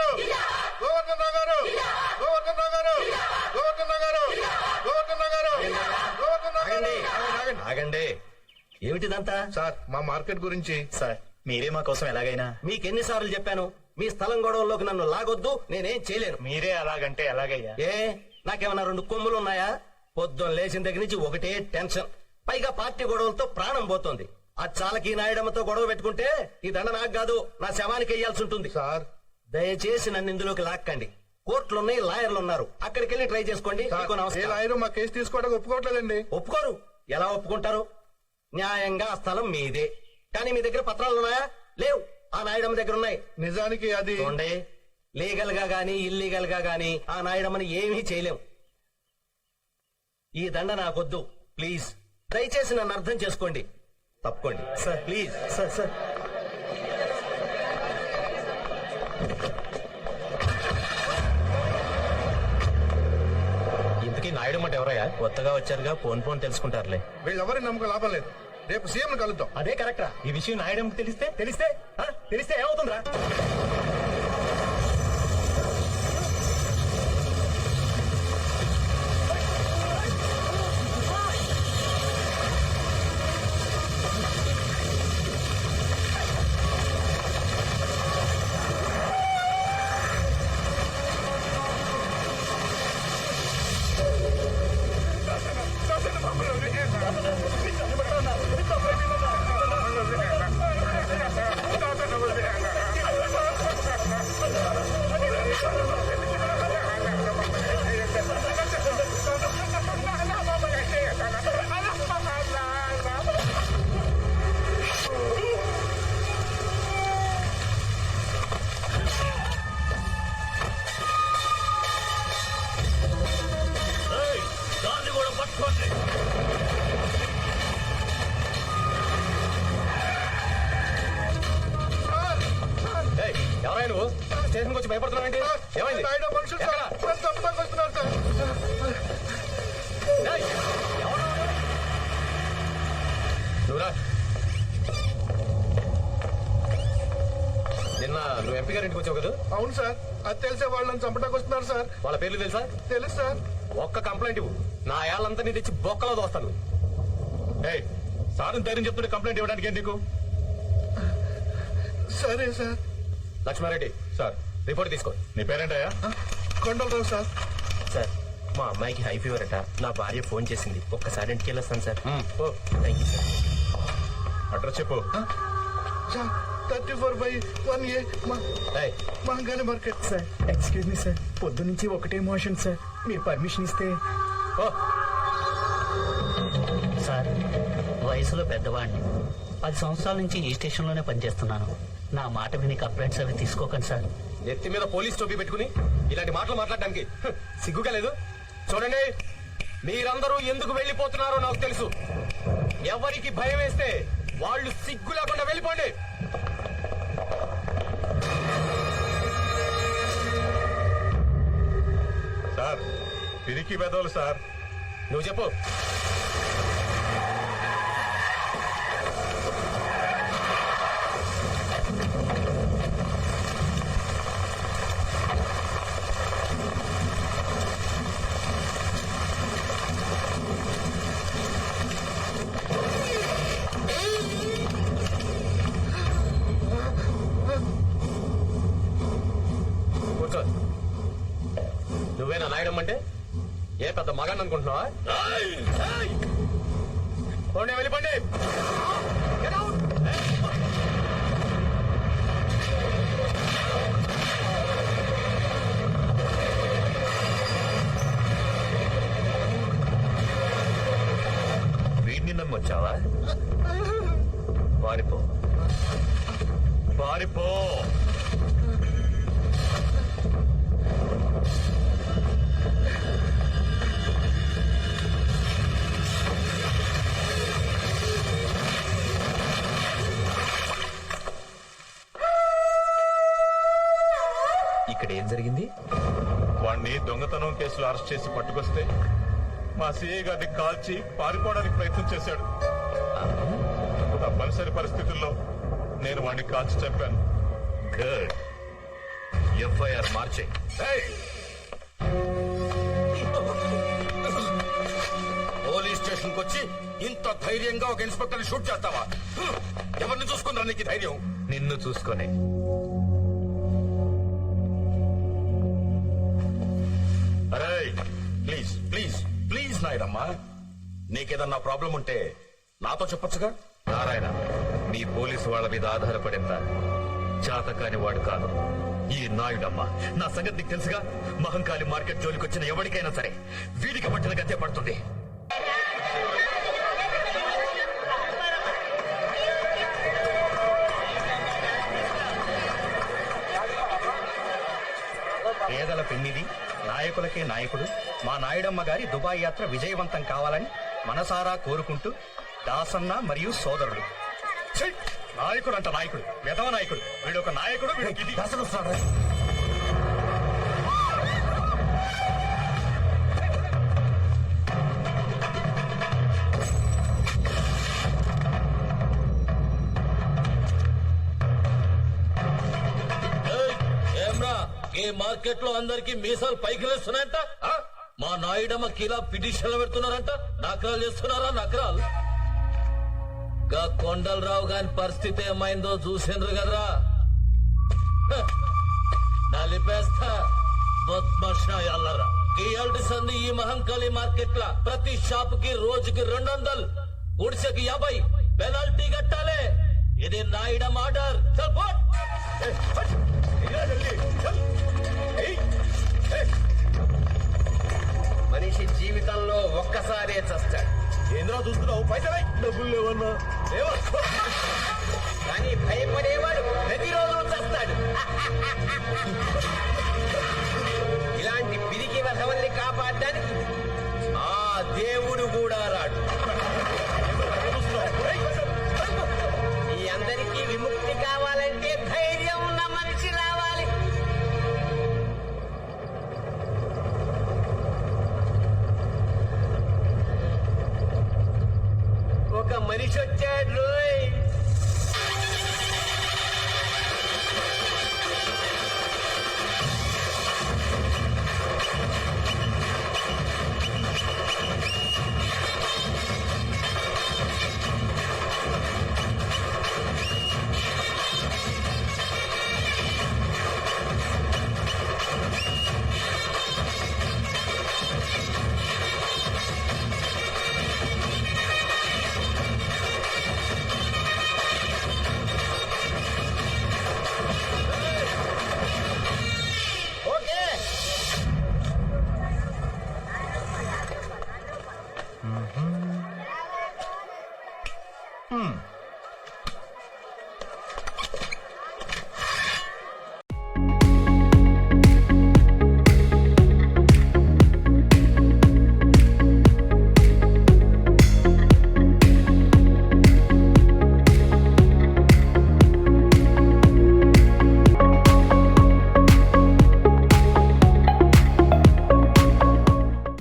గారు గోవర్ధన్ రావు గారు గోవర్ధన్ రావు గారు గోవర్ధన్ రావు గారు గోవర్ధన్ రావు గారు గోవర్ధన్ రావు గారు. ఆగండి. ఏమిటిదంతా? సార్ మా మార్కెట్ గురించి. సార్ మీరే మా కోసం ఎలాగైనా. మీకెన్నిసార్లు చెప్పాను మీ స్థలం గొడవల్లోకి నన్ను లాగొద్దు, నేనేం చేయలేను. మీరే అలాగంటే ఎలాగయ్యా? ఏ నాకేమన్నా 2 కొమ్ములు ఉన్నాయా? పొద్దున్న లేచిన దగ్గర నుంచి ఒకటే టెన్షన్, పైగా పార్టీ గొడవలతో ప్రాణం పోతోంది. ఆ చాలకి నాయడమ్మతో గొడవ పెట్టుకుంటే ఈ దండ నాకు కాదు, నా శవానికి వెయ్యాల్సి ఉంటుంది. సార్ దయచేసి నన్ను ఇందులోకి లాక్కండి. కోర్టులున్నాయి, లాయర్లు ఉన్నారు, అక్కడికి వెళ్ళి ట్రై చేసుకోండి. మీకు ఏ నమస్కారం. లాయరు మా కేసు తీసుకోవడానికి ఒప్పుకోవట్లేదండి. ఒప్పుకోరు? ఎలా ఒప్పుకుంటారు? న్యాయంగా ఆ స్థలం మీదే, కానీ మీ దగ్గర పత్రాలు ఉన్నాయా? లేవు. ఆ నాయుడమ్మ దగ్గర ఉన్నాయి. నిజానికి అది చూడండి, లీగల్ గా గానీ ఇల్లీగల్ గా గానీ ఆ నాయుడమ్మని ఏమీ చేయలేం. ఈ దండ నాకొద్దు, ప్లీజ్. దయచేసి నన్ను అర్థం చేసుకోండి. తప్పుకోండి సార్ ప్లీజ్. సార్ సార్ ఇంతకీ నాయుడు అంటే ఎవరయ్యా? కొత్తగా వచ్చారుగా, ఫోన్ తెలుసుకుంటారులే. వీళ్ళెవరి నమ్మకం లాభం లేదు. రేపు సీఎం కలుద్దాం. అదే కరెక్టరా? ఈ విషయం నాయుడు తెలిస్తే తెలిస్తే ఏమవుతుందిరా? ఎవరైనా నువ్వు స్టేషన్కి వచ్చి భయపడుతున్నావు? ఏమైంది? నాయుడు మనుషులు సార్ నన్ను చంపడానికి వస్తున్నారు సార్. నువ్వురా. నిన్న నువ్వు ఎంపీ గారి ఇంటికి వచ్చావు కదా? అవును సార్, అది తెలిసే వాళ్ళు నన్ను చంపడానికి వస్తున్నారు సార్. వాళ్ళ పేర్లు తెలుసా? తెలుసు సార్. ఒక్క కంప్లైంట్ ఇవ్వు, నా ఏళ్ళంతా నీ తెచ్చి బొక్కలో దోస్తాను. సార్ ధైర్యం చెప్తుంటే కంప్లైంట్ ఇవ్వడానికి ఎందుకు? సరే సార్. లక్ష్మారెడ్డి సార్ రిపోర్ట్ తీసుకో. నీ పేరేంటయ్యా? కొండలరావు సార్. సార్ మా అమ్మాయికి హై ఫీవర్ అట, నా భార్య ఫోన్ చేసింది, ఒక్కసారి ఇంటికి వెళ్ళొస్తాను sir. Thank you sir. Address చెప్పు. 34/1A Mahankali market. Sir excuse me sir, పొద్దు నుంచి ఒకటే మోషన్ సార్, మీరు పర్మిషన్ ఇస్తే. సార్ వయసులో పెద్దవాడిని, 10 సంవత్సరాల నుంచి ఈ స్టేషన్ లోనే పనిచేస్తున్నాను. నా మాట విని కంప్లైంట్స్ అవి తీసుకోకండి సార్. నెత్తి మీద పోలీస్ టోపీ పెట్టుకుని ఇలాంటి మాటలు మాట్లాడడానికి సిగ్గుగా లేదు? చూడండి, మీరందరూ ఎందుకు వెళ్లిపోతున్నారో నాకు తెలుసు. ఎవరికి భయం వేస్తే వాళ్ళు సిగ్గు లేకుండా వెళ్ళిపోండి. సార్ పిరికి పెదవులు సార్. నువ్వు చెప్పు. కూర్చో. నువ్వేనా నాయడం అంటే? ఏ పెద్ద మగాన్ని అనుకుంటున్నావా? పోండి, వెళ్ళిపోండి. Get out! వీడిని నమ్మొచ్చావా? పారిపో పారిపో. ఇక్కడ ఏం జరిగింది? వాణ్ణి దొంగతనం కేసులో అరెస్ట్ చేసి పట్టుకొస్తే మా సిఐ గారిని కాల్చి పారిపోవడానికి ప్రయత్నం చేశాడు. తప్పనిసరి పరిస్థితుల్లో నేను వాణ్ణి కాల్చి చంపాను. గుడ్. ఎఫ్ఐఆర్ మార్చే. ఏయ్! పోలీస్ స్టేషన్ కు వచ్చి ఇంత ధైర్యంగా ఒక ఇన్స్పెక్టర్ షూట్ చేస్తావా? ఎవరిని చూసుకున్నా నీకు ధైర్యం? నిన్ను చూసుకొని. అరే ప్లీజ్ ప్లీజ్ ప్లీజ్ నాయుడమ్మా, నీకేదన్నా ప్రాబ్లం ఉంటే నాతో చెప్పొచ్చుగా. నారాయణ, మీ పోలీసు వాళ్ళ మీద ఆధారపడిందా? చాతకాని వాడు కాదు ఈ నాయుడమ్మ. నా సంగతి నీకు తెలుసుగా. మహంకాళి మార్కెట్ జోలికి వచ్చిన ఎవరికైనా సరే వీడికి పట్టిన గతే పడుతుంది. పేదల పెన్నిది, నాయకులకే నాయకుడు, మా నాయుడమ్మ గారి దుబాయ్ యాత్ర విజయవంతం కావాలని మనసారా కోరుకుంటూ దాసన్న మరియు సోదరుడు. ఛీ! నాయకుడు అంట నాయకుడు, వెధవ నాయకుడు. వీడు ఒక నాయకుడు, వీడికి ఇది. ఏమ్రా ఈ మార్కెట్ లో అందరికి మీసాలు పైకి లేస్తున్నాయంట. మా నాయుడమ్మ కిలా పిటిషన్లు పెడుతున్నారంట. నకరాలు చేస్తున్నారా? నకరాలు. గా కొండలరావు గాని పరిస్థితి ఏమైందో చూసిండ్రు కదరా. నలిపేస్తా బద్మాషాయాలరా. ఈ సంది ఈ మహంకాళి మార్కెట్ లా ప్రతి షాప్ కి రోజుకి 200, గుడిసెకి 50 పెనాల్టీ కట్టాలి. ఇది నాయుడమ్మ ఆర్డర్. చల్ పోట్. మనిషి జీవితంలో ఒక్కసారే చస్తాడు. ఏంద్రా చూస్తున్నావు? పైసలై డబ్బులు లేవన్నా. కానీ భయపడేవాడు ప్రతిరోజు చస్తాడు. ఇలాంటి పిరికి వధవల్ని కాపాడడానికి ఆ దేవుడు కూడా రాడు. మీ అందరికీ విముక్తి కావాలంటే ధైర్యం ఉన్న మనిషి రావాలి. ఒక మనిషి వచ్చాడు రోయ్.